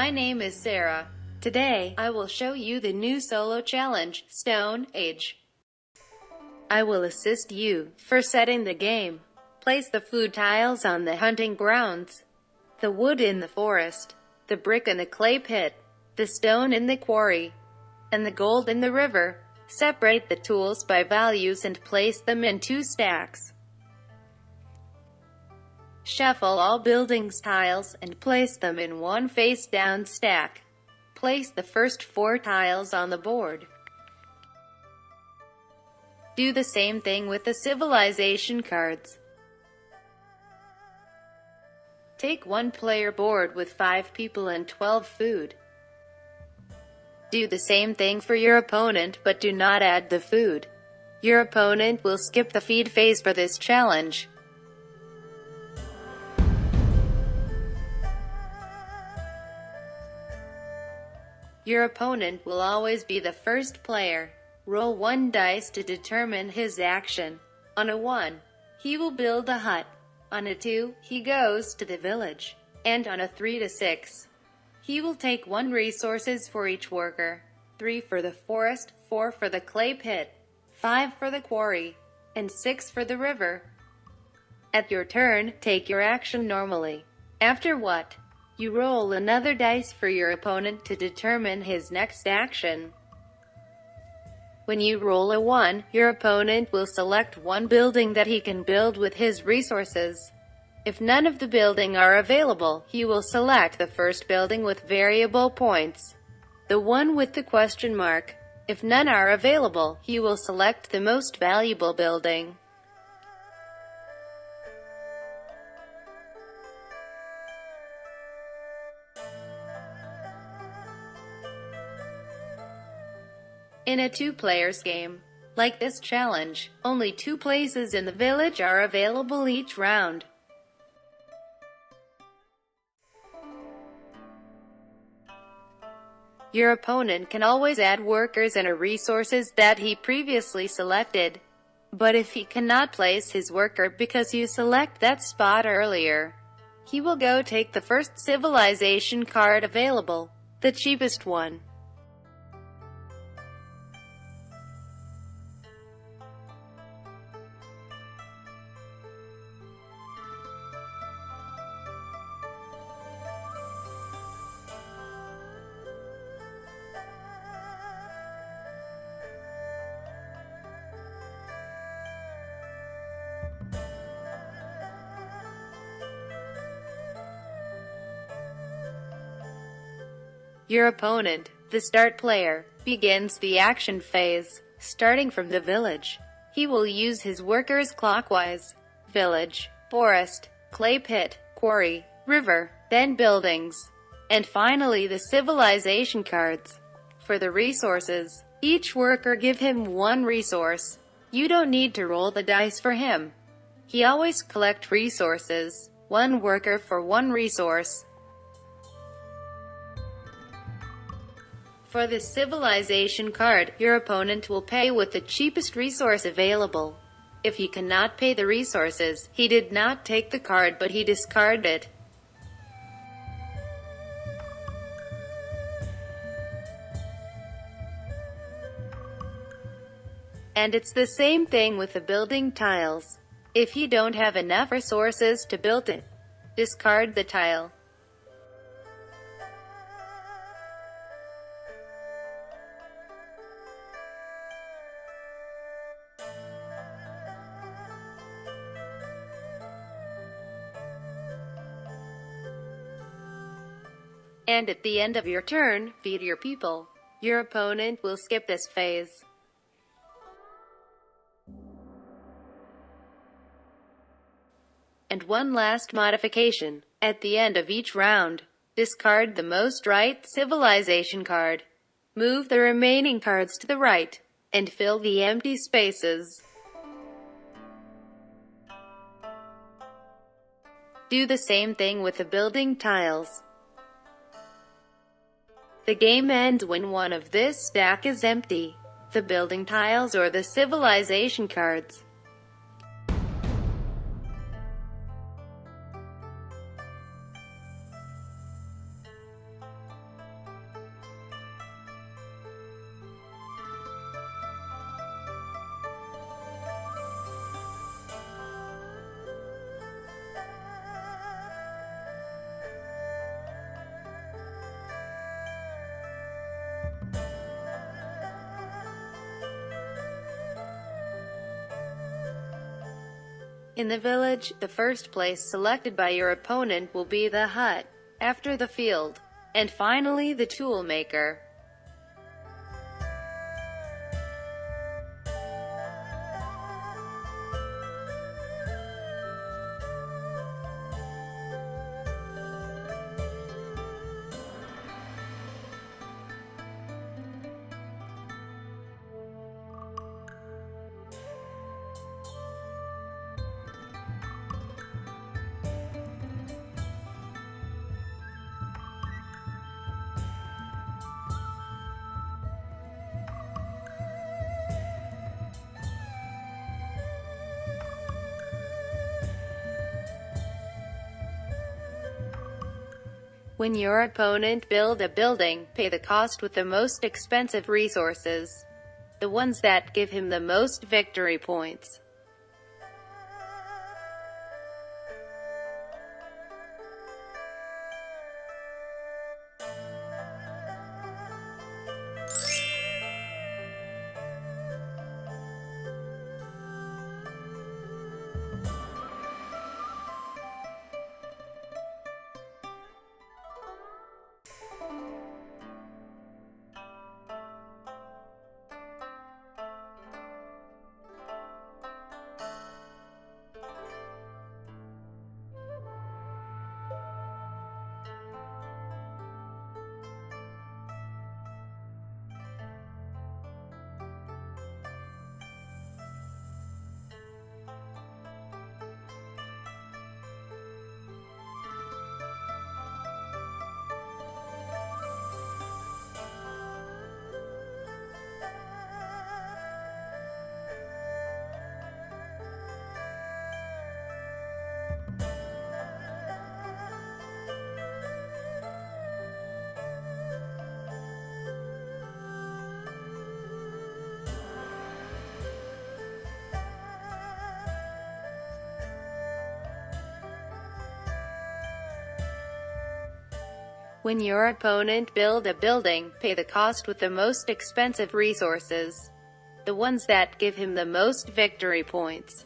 My name is Sarah. Today, I will show you the new solo challenge, Stone Age. I will assist you for setting the game. Place the food tiles on the hunting grounds, the wood in the forest, the brick in the clay pit, the stone in the quarry, and the gold in the river. Separate the tools by values and place them in 2 stacks. Shuffle all buildings tiles and place them in 1 face-down stack. Place the first 4 tiles on the board. Do the same thing with the civilization cards. Take 1 player board with 5 people and 12 food. Do the same thing for your opponent, but do not add the food. Your opponent will skip the feed phase for this challenge. Your opponent will always be the first player. Roll 1 dice to determine his action. On a 1, he will build a hut. On a 2, he goes to the village. And on a 3 to 6, he will take 1 resources for each worker. 3 for the forest, 4 for the clay pit, 5 for the quarry, and 6 for the river. At your turn, take your action normally. After what? You roll another dice for your opponent to determine his next action. When you roll a 1, your opponent will select 1 building that he can build with his resources. If none of the building are available, he will select the first building with variable points, the one with the question mark. If none are available, he will select the most valuable building. In a 2-players game, like this challenge, only 2 places in the village are available each round. Your opponent can always add workers and resources that he previously selected. But if he cannot place his worker because you select that spot earlier, he will go take the first civilization card available, the cheapest one. Your opponent, the start player, begins the action phase, starting from the village. He will use his workers clockwise: village, forest, clay pit, quarry, river, then buildings, and finally the civilization cards. For the resources, each worker give him 1 resource. You don't need to roll the dice for him. He always collect resources, 1 worker for 1 resource. For the civilization card, your opponent will pay with the cheapest resource available. If he cannot pay the resources, he did not take the card but he discarded it. And it's the same thing with the building tiles. If you don't have enough resources to build it, discard the tile. And at the end of your turn, feed your people. Your opponent will skip this phase. And one last modification. At the end of each round, discard the most right civilization card. Move the remaining cards to the right, and fill the empty spaces. Do the same thing with the building tiles. The game ends when one of this stack is empty, the building tiles or the civilization cards. In the village, the first place selected by your opponent will be the hut, after the field, and finally the tool maker. When your opponent build a building, pay the cost with the most expensive resources, the ones that give him the most victory points. When your opponent build a building, pay the cost with the most expensive resources, the ones that give him the most victory points.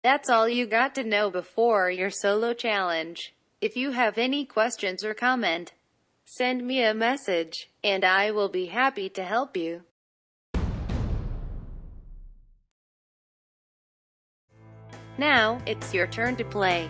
That's all you got to know before your solo challenge. If you have any questions or comment, send me a message, and I will be happy to help you. Now, it's your turn to play.